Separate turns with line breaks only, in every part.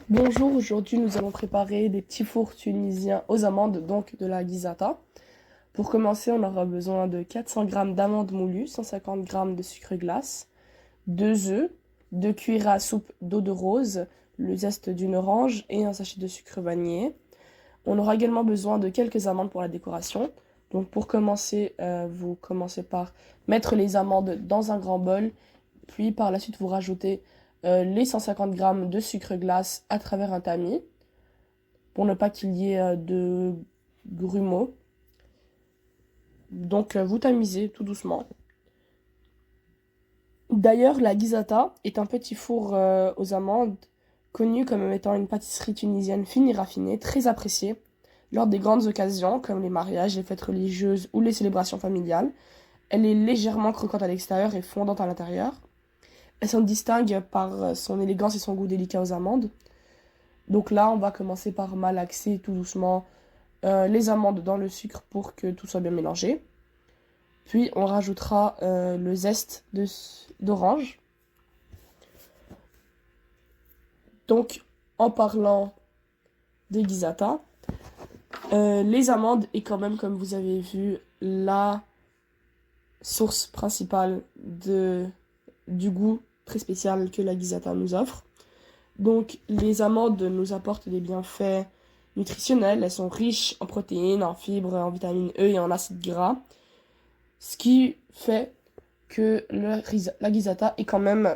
Bonjour, aujourd'hui nous allons préparer des petits fours tunisiens aux amandes, donc de la guisata. Pour commencer, on aura besoin de 400 g d'amandes moulues, 150 g de sucre glace, 2 œufs, 2 cuillères à soupe d'eau de rose, le zeste d'une orange et un sachet de sucre vanillé. On aura également besoin de quelques amandes pour la décoration. Donc pour commencer, vous commencez par mettre les amandes dans un grand bol, puis par la suite vous rajoutez les 150 g de sucre glace à travers un tamis pour ne pas qu'il y ait de grumeaux. Donc vous tamisez tout doucement. D'ailleurs, la guisata est un petit four aux amandes connu comme étant une pâtisserie tunisienne fine et raffinée, très appréciée lors des grandes occasions comme les mariages, les fêtes religieuses ou les célébrations familiales. Elle est légèrement croquante à l'extérieur et fondante à l'intérieur. Elle s'en distingue par son élégance et son goût délicat aux amandes. Donc là, on va commencer par malaxer tout doucement les amandes dans le sucre pour que tout soit bien mélangé. Puis on rajoutera le zeste d'orange. Donc en parlant des guisata, les amandes est quand même, comme vous avez vu, la source principale du goût très spécial que la guisata nous offre. Donc les amandes nous apportent des bienfaits nutritionnels, elles sont riches en protéines, en fibres, en vitamine E et en acides gras, ce qui fait que la guisata est quand même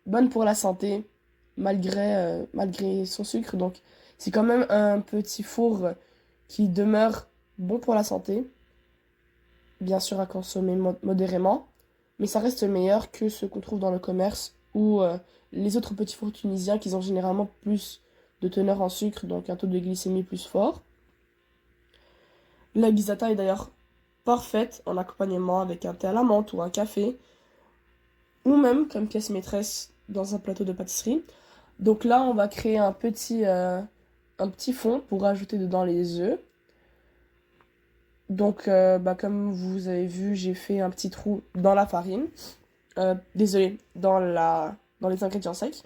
bonne pour la santé malgré son sucre. Donc c'est quand même un petit four qui demeure bon pour la santé, bien sûr à consommer modérément, mais ça reste meilleur que ce qu'on trouve dans le commerce ou les autres petits fours tunisiens qui ont généralement plus de teneur en sucre, donc un taux de glycémie plus fort. La guisata est d'ailleurs parfaite en accompagnement avec un thé à la menthe ou un café, ou même comme pièce maîtresse dans un plateau de pâtisserie. Donc là, on va créer un petit fond pour rajouter dedans les œufs. Donc, comme vous avez vu, j'ai fait un petit trou dans la farine. Désolé, dans les ingrédients secs.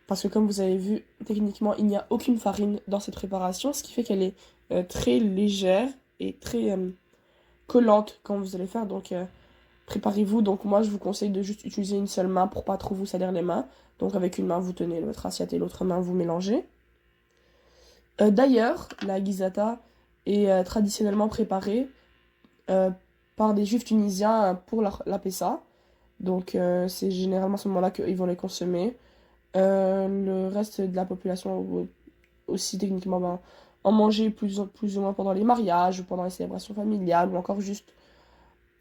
Parce que comme vous avez vu, techniquement, il n'y a aucune farine dans cette préparation, ce qui fait qu'elle est très légère et très collante quand vous allez faire. Donc, préparez-vous. Donc, moi, je vous conseille de juste utiliser une seule main pour pas trop vous salir les mains. Donc, avec une main, vous tenez votre assiette et l'autre main, vous mélangez. D'ailleurs, la guisata est traditionnellement préparée par des juifs tunisiens pour la pessa. Donc, c'est généralement à ce moment-là qu'ils vont les consommer. Le reste de la population aussi techniquement en manger plus ou moins pendant les mariages ou pendant les célébrations familiales ou encore juste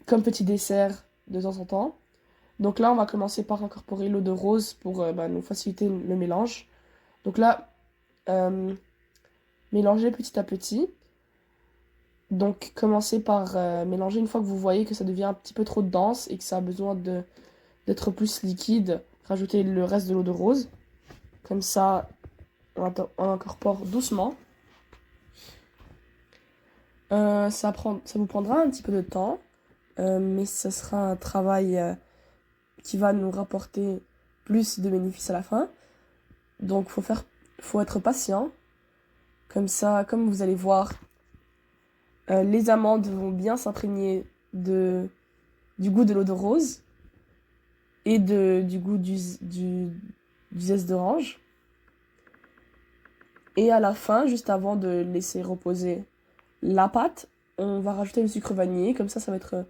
comme petit dessert de temps en temps. Donc là, on va commencer par incorporer l'eau de rose pour nous faciliter le mélange. Donc là, mélanger petit à petit. Donc commencez par mélanger une fois que vous voyez que ça devient un petit peu trop dense et que ça a besoin d'être plus liquide. Rajoutez le reste de l'eau de rose. Comme ça, on incorpore doucement. Ça vous prendra un petit peu de temps, mais ce sera un travail qui va nous rapporter plus de bénéfices à la fin. Donc, faut être patient. Comme ça, comme vous allez voir, les amandes vont bien s'imprégner du goût de l'eau de rose et du goût du zeste d'orange. Et à la fin, juste avant de laisser reposer la pâte, on va rajouter le sucre vanillé. Comme ça va être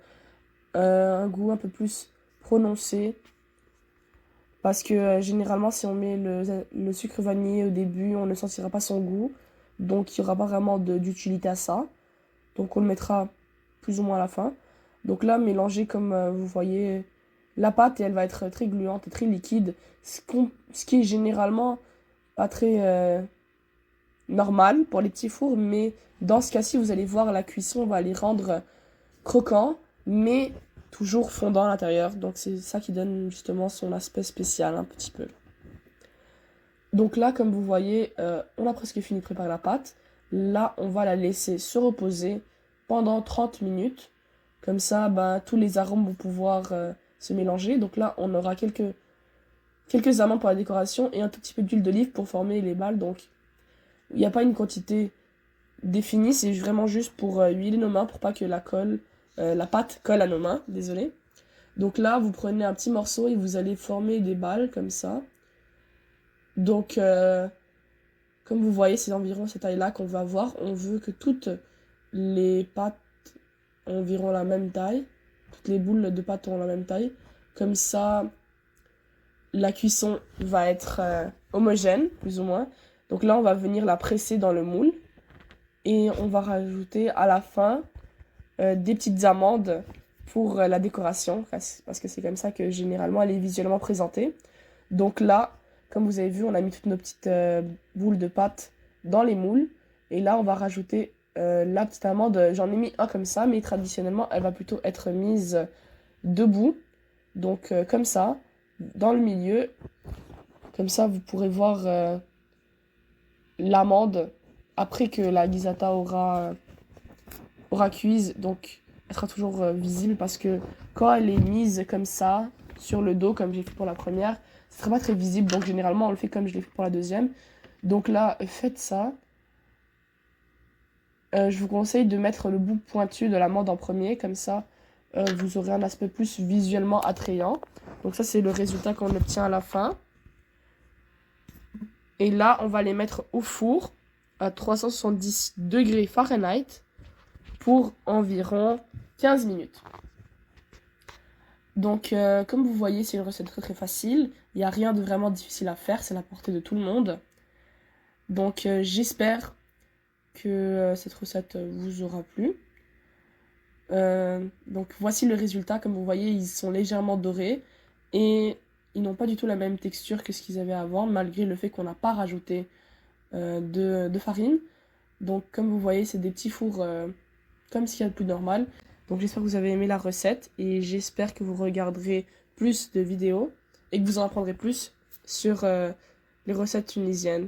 un goût un peu plus prononcé. Parce que généralement, si on met le sucre vanillé au début, on ne sentira pas son goût. Donc, il n'y aura pas vraiment d'utilité à ça. Donc, on le mettra plus ou moins à la fin. Donc là, mélangez comme vous voyez la pâte et elle va être très gluante et très liquide. Ce qui est généralement pas très normal pour les petits fours. Mais dans ce cas-ci, vous allez voir, la cuisson va les rendre croquants, mais toujours fondant à l'intérieur. Donc c'est ça qui donne justement son aspect spécial un petit peu. Donc là, comme vous voyez, on a presque fini de préparer la pâte. Là, on va la laisser se reposer pendant 30 minutes. Comme ça, tous les arômes vont pouvoir se mélanger. Donc là, on aura quelques quelques amandes pour la décoration et un tout petit peu d'huile d'olive pour former les balles. Donc, il n'y a pas une quantité définie, c'est vraiment juste pour huiler nos mains pour pas que la pâte colle à nos mains, désolé. Donc là, vous prenez un petit morceau et vous allez former des balles comme ça. Donc, comme vous voyez, c'est environ cette taille-là qu'on va avoir. On veut que toutes les pâtes ont environ la même taille. Toutes les boules de pâte ont la même taille. Comme ça, la cuisson va être homogène, plus ou moins. Donc là, on va venir la presser dans le moule. Et on va rajouter à la fin des petites amandes pour la décoration. Parce que c'est comme ça que généralement elle est visuellement présentée. Donc là, comme vous avez vu, on a mis toutes nos petites boules de pâte dans les moules. Et là, on va rajouter la petite amande. J'en ai mis un comme ça, mais traditionnellement, elle va plutôt être mise debout. Donc comme ça, dans le milieu. Comme ça, vous pourrez voir l'amande après que la guisata aura cuise. Donc, elle sera toujours visible parce que quand elle est mise comme ça, sur le dos, comme j'ai fait pour la première, ce ne sera pas très visible. Donc, généralement, on le fait comme je l'ai fait pour la deuxième. Donc là, faites ça. Je vous conseille de mettre le bout pointu de l'amande en premier. Comme ça, vous aurez un aspect plus visuellement attrayant. Donc ça, c'est le résultat qu'on obtient à la fin. Et là, on va les mettre au four à 370 degrés Fahrenheit pour environ 15 minutes. Donc, comme vous voyez, c'est une recette très très facile. Il n'y a rien de vraiment difficile à faire, c'est à la portée de tout le monde. Donc, j'espère que cette recette vous aura plu. Donc, voici le résultat. Comme vous voyez, ils sont légèrement dorés et ils n'ont pas du tout la même texture que ce qu'ils avaient avant, malgré le fait qu'on n'a pas rajouté de farine. Donc, comme vous voyez, c'est des petits fours comme ce qu'il y a de plus normal. Donc j'espère que vous avez aimé la recette et j'espère que vous regarderez plus de vidéos et que vous en apprendrez plus sur les recettes tunisiennes.